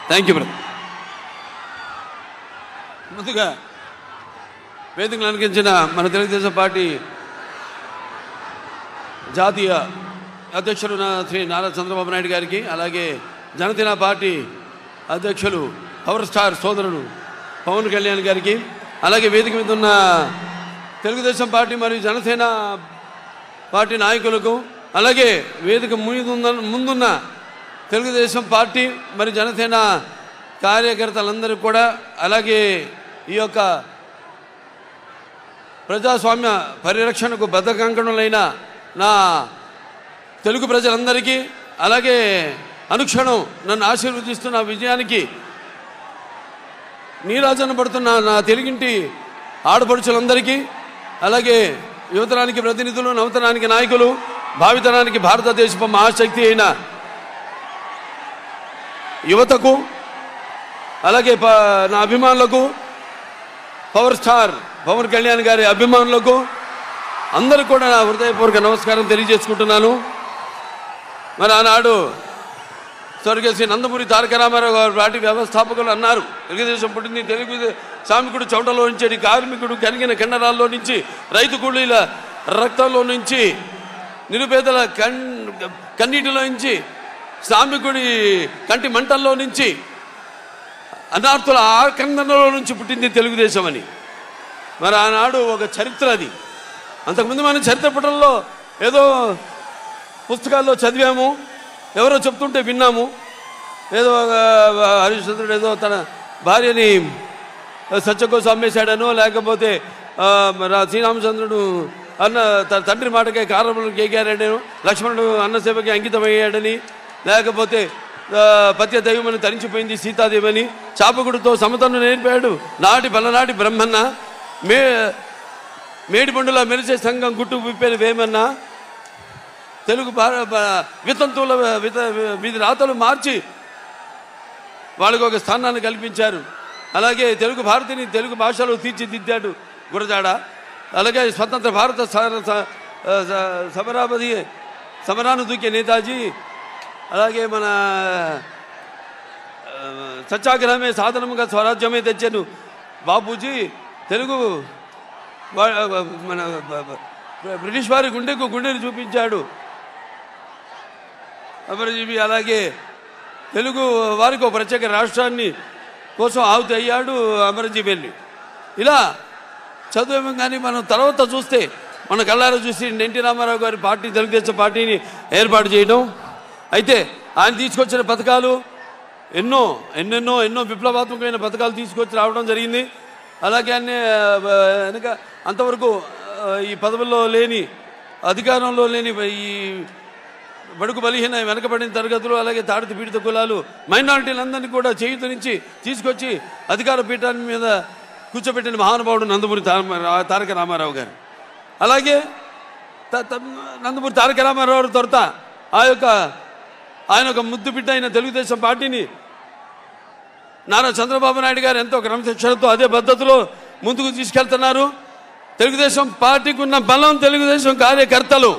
Thank you brother. ముందుగా వేదికలు అలంకరించిన మన తెలుగుదేశం పార్టీ జాతీయ అధ్యక్షులు శ్రీ నారా చంద్రబాబు నాయుడు గారికి, అలాగే జనసేన పార్టీ అధ్యక్షులు పవర్ స్టార్ సోదరుడు పవన్ కళ్యాణ్ గారికి, అలాగే వేదిక మీద ఉన్న తెలుగుదేశం పార్టీ మరియు జనసేన పార్టీ నాయకులకు, అలాగే వేదిక ముందున్న తెలుగుదేశం పార్టీ మరియు జనసేన కార్యకర్తలందరికీ కూడా, అలాగే ఈ యొక్క ప్రజాస్వామ్య పరిరక్షణకు బద్ధకంకణులైన నా తెలుగు ప్రజలందరికీ, అలాగే అనుక్షణం నన్ను ఆశీర్వదిస్తున్న విజయానికి నీరాజన పడుతున్న నా తెలుగింటి ఆడపడుచులందరికీ, అలాగే యువతరానికి ప్రతినిధులు, నవతరానికి నాయకులు, భావితరానికి భారతదేశపు మహాశక్తి అయిన యువతకు, అలాగే నా అభిమానులకు, పవర్ స్టార్ పవన్ కళ్యాణ్ గారి అభిమానులకు అందరూ కూడా నా హృదయపూర్వక నమస్కారం తెలియజేసుకుంటున్నాను. మరి ఆనాడు స్వర్గీయ శ్రీ నందమూరి తారక రామారావు గారు పార్టీ వ్యవస్థాపకులు అన్నారు, తెలుగుదేశం పుట్టింది తెలుగు శ్రామికుడు చౌటలో నుంచి, కార్మికుడు కనిగిన కండరాల్లో నుంచి, రైతు కూలీల రక్తంలో నుంచి, నిరుపేదల కన్నీటిలో నుంచి, శ్రామికుడి కంటి మంటల్లో నుంచి, అనార్థుల ఆకందనలో నుంచి పుట్టింది తెలుగుదేశం అని. మరి ఆనాడు ఒక చరిత్ర అది. అంతకుముందు మనం చరిత్ర పుటల్లో ఏదో పుస్తకాల్లో చదివాము, ఎవరో చెప్తుంటే విన్నాము. ఏదో హరిశ్చంద్రుడు ఏదో తన భార్యని సత్య కోసం అమ్మేశాడనో, లేకపోతే శ్రీరామచంద్రుడు అన్న తన తండ్రి మాటకే కారణములను కేకారాడను, లక్ష్మణుడు అన్నసేవకి అంకితమయ్యాడని, లేకపోతే పత్య దైవమని తరించిపోయింది సీతాదేవని, చాపకుడితో సమతను నేర్పాడు నాటి పలనాటి బ్రహ్మన్న, మేడిపండులా మెరిసే సంఘం గుట్టు విప్పేన వేమన్నా, తెలుగు వితంతువుల వీధి రాతలు మార్చి వాళ్ళకు ఒక స్థానాన్ని కల్పించారు. అలాగే తెలుగు భారతిని తెలుగు భాషలో తీర్చిదిద్దాడు గురజాడ. అలాగే స్వతంత్ర భారత సమరాను దూకే నేతాజీ, అలాగే మన సత్యాగ్రహమే సాధనముగా స్వరాజ్యమే తెచ్చాను బాపూజీ, తెలుగు మన బ్రిటిష్ వారి గుండెని చూపించాడు అమరజీవి. అలాగే తెలుగు వారికి ఒక ప్రత్యేక రాష్ట్రాన్ని కోసం ఆహుతి అయ్యాడు అమరజీవి వెళ్ళి. ఇలా చదువు కానీ మనం తర్వాత చూస్తే మన కళ్ళారా చూసి ఎన్టీ రామారావు గారి పార్టీ తెలుగుదేశం పార్టీని ఏర్పాటు చేయడం. అయితే ఆయన తీసుకొచ్చిన పథకాలు ఎన్నో విప్లవాత్మకమైన పథకాలు తీసుకొచ్చి రావడం జరిగింది. అలాగే వెనక అంతవరకు ఈ పదవుల్లో లేని, అధికారంలో లేని ఈ బడుగు బలహీన వెనకబడిన తరగతులు, అలాగే తాడిత పీడిత కులాలు, మైనారిటీలందరినీ కూడా చేయూతనిచ్చి తీసుకొచ్చి అధికార పీఠాన్ని మీద కూర్చోబెట్టిన మహానుభావుడు నందమూరి తారక రామారావు గారు. అలాగే నందమూరి తారక రామారావు తొరత ఆయన ఒక ముద్దు బిడ్డ అయిన తెలుగుదేశం పార్టీని నారా చంద్రబాబు నాయుడు గారు ఎంతో క్రమశిక్షణతో అదే పద్ధతిలో ముందుకు తీసుకెళ్తున్నారు. తెలుగుదేశం పార్టీకి ఉన్న బలం తెలుగుదేశం కార్యకర్తలు.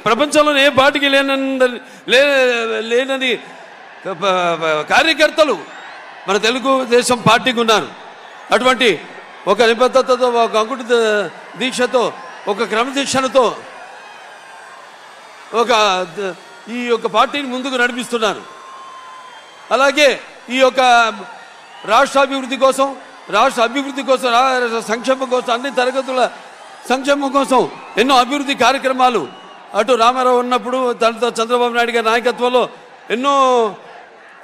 ప్రపంచంలోనే ఏ పార్టీకి లేనని కార్యకర్తలు మన తెలుగుదేశం పార్టీకి ఉన్నారు. అటువంటి ఒక నిబద్ధతతో, ఒక అంకుట దీక్షతో, ఒక క్రమశిక్షణతో ఈ యొక్క పార్టీని ముందుకు నడిపిస్తున్నారు. అలాగే ఈ యొక్క రాష్ట్ర అభివృద్ధి కోసం, సంక్షేమం కోసం, అన్ని తరగతుల సంక్షేమం కోసం ఎన్నో అభివృద్ధి కార్యక్రమాలు అటు రామారావు ఉన్నప్పుడు దాంతో చంద్రబాబు నాయుడు గారి నాయకత్వంలో ఎన్నో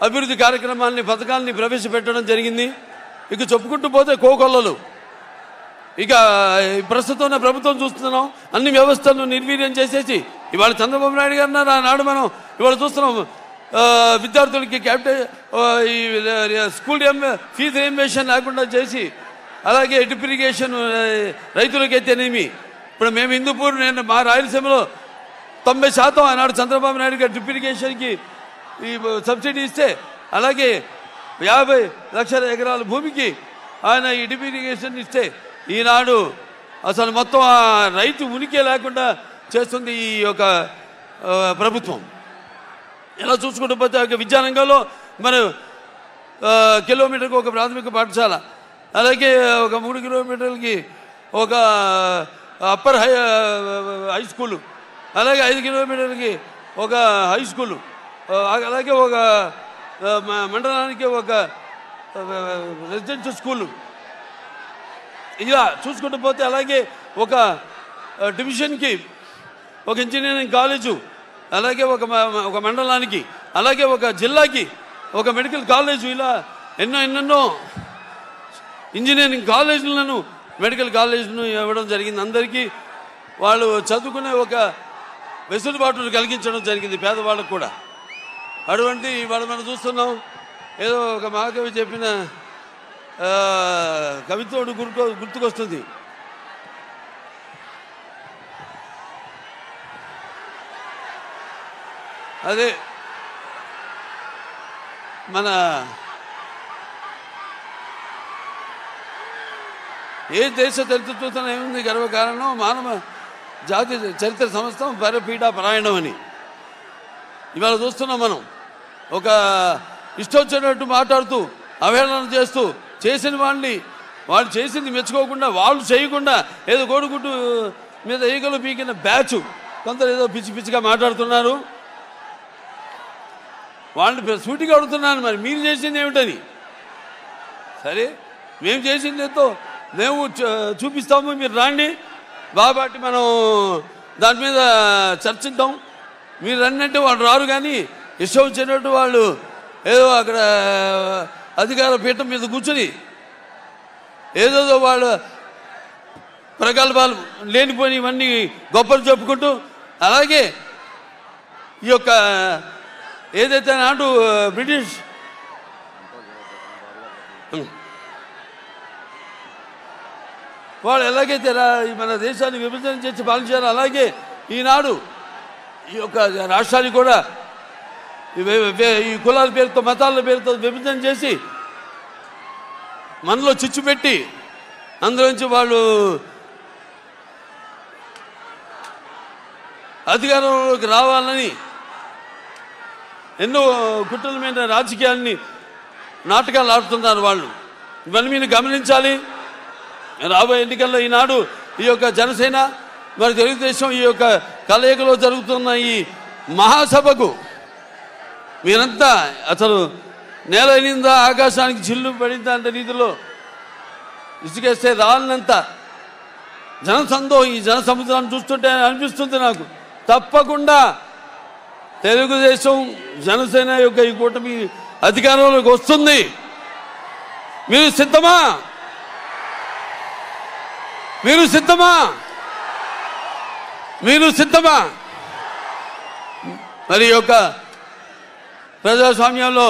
అభివృద్ధి కార్యక్రమాలని, పథకాలని ప్రవేశపెట్టడం జరిగింది. ఇక చెప్పుకుంటూ పోతే కోకొల్లలు. ఇక ప్రస్తుతం ఉన్న ప్రభుత్వం చూస్తున్నాం, అన్ని వ్యవస్థలను నిర్వీర్యం చేసేసి ఇవాళ చంద్రబాబు నాయుడు గారు నాడు మనం ఇవాళ చూస్తున్నాం విద్యార్థులకి స్కూల్ ఫీజు రియంబర్స్మెంట్ లేకుండా చేసి, అలాగే డ్రిప్ ఇరిగేషన్ రైతులకైతేనేమి, ఇప్పుడు మేము హిందూపూర్, నేను మా రాయలసీమలో 90% ఆనాడు చంద్రబాబు నాయుడు గారు డ్రిప్ ఇరిగేషన్కి ఈ సబ్సిడీ ఇస్తే, అలాగే 50 లక్షల ఎకరాల భూమికి ఆయన ఈ డ్రిప్ ఇరిగేషన్ ఇస్తే, ఈనాడు అసలు మొత్తం ఆ రైతు ఉనికి లేకుండా చేస్తుంది ఈ యొక్క ప్రభుత్వం. ఇలా చూసుకుంటూ పోతే విద్యారంగంలో మన కిలోమీటర్కి ఒక ప్రాథమిక పాఠశాల, అలాగే ఒక 3 కిలోమీటర్లకి ఒక అప్పర్ హై స్కూలు, అలాగే 5 కిలోమీటర్లకి ఒక హై స్కూలు, అలాగే ఒక మండలానికి ఒక రెసిడెన్షియల్ స్కూలు, ఇలా చూసుకుంటూ పోతే అలాగే ఒక డివిజన్కి ఒక ఇంజనీరింగ్ కాలేజు, అలాగే ఒక మండలానికి, అలాగే ఒక జిల్లాకి ఒక మెడికల్ కాలేజు, ఇలా ఎన్నెన్నో ఇంజనీరింగ్ కాలేజీలను మెడికల్ కాలేజీలను ఇవ్వడం జరిగింది. అందరికీ వాళ్ళు చదువుకునే ఒక వెసులుబాటును కలిగించడం జరిగింది పేదవాళ్ళకు కూడా. అటువంటి వాళ్ళు మనం చూస్తున్నాం. ఏదో ఒక మహాకవి చెప్పిన కవిత్వం గుర్తుకొస్తుంది. అదే మన ఏ దేశ చరిత్ర చూస్తున్నా ఏముంది గర్వకారణం మానవ జాతి చరిత్ర సమస్తం పరపీఠ పరాయణం అని ఇవాళ చూస్తున్నాం. మనం ఒక ఇష్టొచ్చినట్టు మాట్లాడుతూ అవహేళన చేస్తూ చేసిన వాళ్ళని వాళ్ళు చేసింది మెచ్చుకోకుండా వాళ్ళు చేయకుండా ఏదో కోడిగుడ్డు మీద ఈగలు పీకిన బ్యాచ్ కొందరు ఏదో పిచ్చి పిచ్చిగా మాట్లాడుతున్నారు. వాళ్ళని సూటిగా అడుగుతున్నాను, మరి మీరు చేసింది ఏమిటని. సరే మేము చేసింది ఎంతో మేము చూపిస్తాము, మీరు రాండి బాబాటి మనం దాని మీద చర్చిద్దాం. మీరు రండి వాళ్ళు రారు, కానీ ఇష్టం వచ్చినట్టు వాళ్ళు ఏదో అక్కడ అధికార పీఠం మీద కూర్చొని ఏదేదో వాళ్ళు ప్రగల్భాలు లేనిపోయి ఇవన్నీ గొప్పలు చెప్పుకుంటూ, అలాగే ఈ యొక్క ఏదైతే నాటు బ్రిటిష్ వాళ్ళు ఎలాగైతే మన దేశాన్ని విభజన చేసి పాలించారో అలాగే ఈనాడు ఈ యొక్క రాష్ట్రాన్ని కూడా ఈ కులాల పేరుతో మతాల పేరుతో విభజన చేసి మనలో చిచ్చు పెట్టి అందులోంచి వాళ్ళు అధికారంలోకి రావాలని ఎన్నో కుట్రలమైన రాజకీయాల్ని నాటకాలు ఆడుతున్నారు వాళ్ళు. ఇవన్నీ మీరు గమనించాలి. రాబోయే ఎన్నికల్లో ఈనాడు ఈ యొక్క జనసేన మరి తెలుగుదేశం ఈ యొక్క కలయికలో జరుగుతున్న ఈ మహాసభకు మీరంతా అసలు నేల అయినిందా ఆకాశానికి చిల్లు పడిందా అంత రీతిలో ఇసుకేస్తే రాలినంత జనసందోహం ఈ జన సముద్రాన్ని చూస్తుంటే అనిపిస్తుంది నాకు. తప్పకుండా తెలుగుదేశం జనసేన యొక్క ఈ కూటమి అధికారంలోకి వస్తుంది. మీరు సిద్ధమా? మీరు సిద్ధమా? మీరు సిద్ధమా? మరి యొక్క ప్రజాస్వామ్యంలో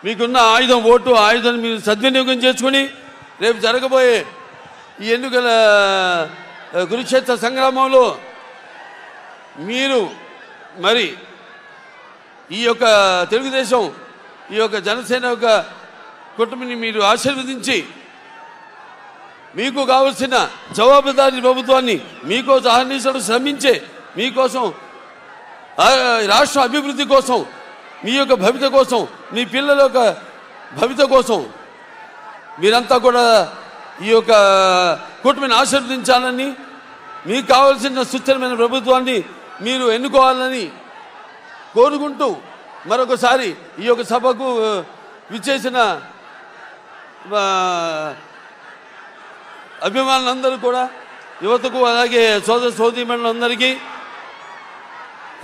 మీకున్న ఆయుధం ఓటు, ఆయుధాన్ని మీరు సద్వినియోగం చేసుకుని రేపు జరగబోయే ఈ ఎన్నికల కురుక్షేత్ర సంగ్రామంలో మీరు మరి ఈ యొక్క తెలుగుదేశం ఈ యొక్క జనసేన యొక్క కుటుంబాన్ని మీరు ఆశీర్వదించి మీకు కావలసిన జవాబుదారీ ప్రభుత్వాన్ని మీకోసం అహర్నిశలు శ్రమించే మీకోసం రాష్ట్ర అభివృద్ధి కోసం మీ యొక్క భవిత కోసం మీ పిల్లల యొక్క భవిత కోసం మీరంతా కూడా ఈ యొక్క కూటమిని ఆశీర్వదించాలని మీకు కావలసిన సుస్థిరమైన ప్రభుత్వాన్ని మీరు ఎన్నుకోవాలని కోరుకుంటూ మరొకసారి ఈ యొక్క సభకు విచ్చేసిన అభిమానులందరూ కూడా యువతకు అలాగే సోదర సోదరీమణులందరికీ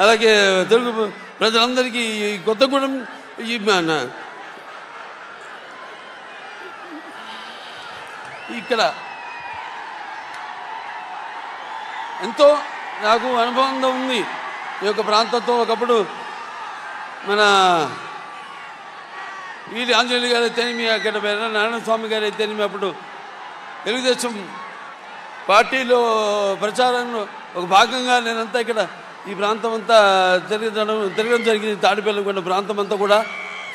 అలాగే తెలుగు ప్రజలందరికీ ఈ కొత్తగూడెం ఇక్కడ ఎంతో నాకు అనుభవం ఉంది ఈ యొక్క ప్రాంతంతో. ఒకప్పుడు మన వీరి ఆంజనేయులు గారు అయితేనేమి, అక్కడ నారాయణ స్వామి గారు అయితేనేమి, అప్పుడు తెలుగుదేశం పార్టీలో ప్రచారంలో ఒక భాగంగా నేనంతా ఇక్కడ ఈ ప్రాంతం అంతా తిరగడం జరిగింది. తాడిపల్లికొండ ప్రాంతం అంతా కూడా.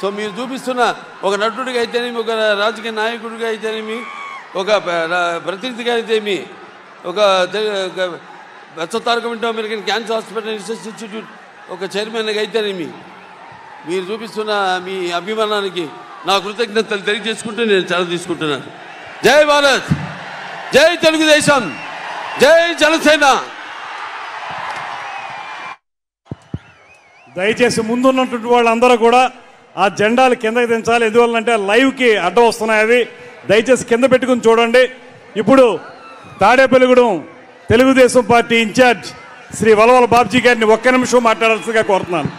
సో మీరు చూపిస్తున్న ఒక నటుడిగా అయితేనేమి, ఒక రాజకీయ నాయకుడిగా అయితేనేమి, ఒక ప్రతినిధిగా అయితేమి, ఒక తారక వింటో American cancer hospital research institute ఒక చైర్మన్గా అయితేనేమి, మీరు చూపిస్తున్న మీ అభిమానానికి నా కృతజ్ఞతలు తెలియజేసుకుంటూ నేను సెలవు తీసుకుంటున్నాను. జై భారత్, జై తెలుగుదేశం, జై జనసేన. దయచేసి ముందున్నటువంటి వాళ్ళందరూ కూడా ఆ జెండాలు కిందకి దించాలి. ఎందువల్లంటే లైవ్కి అడ్డం వస్తున్నాయి. అవి దయచేసి కింద పెట్టుకుని చూడండి. ఇప్పుడు తాడేపల్లిగూడెం తెలుగుదేశం పార్టీ ఇన్ఛార్జ్ శ్రీ వలవల బాబ్జీ గారిని ఒక్క నిమిషం మాట్లాడాల్సిందిగా కోరుతున్నాను.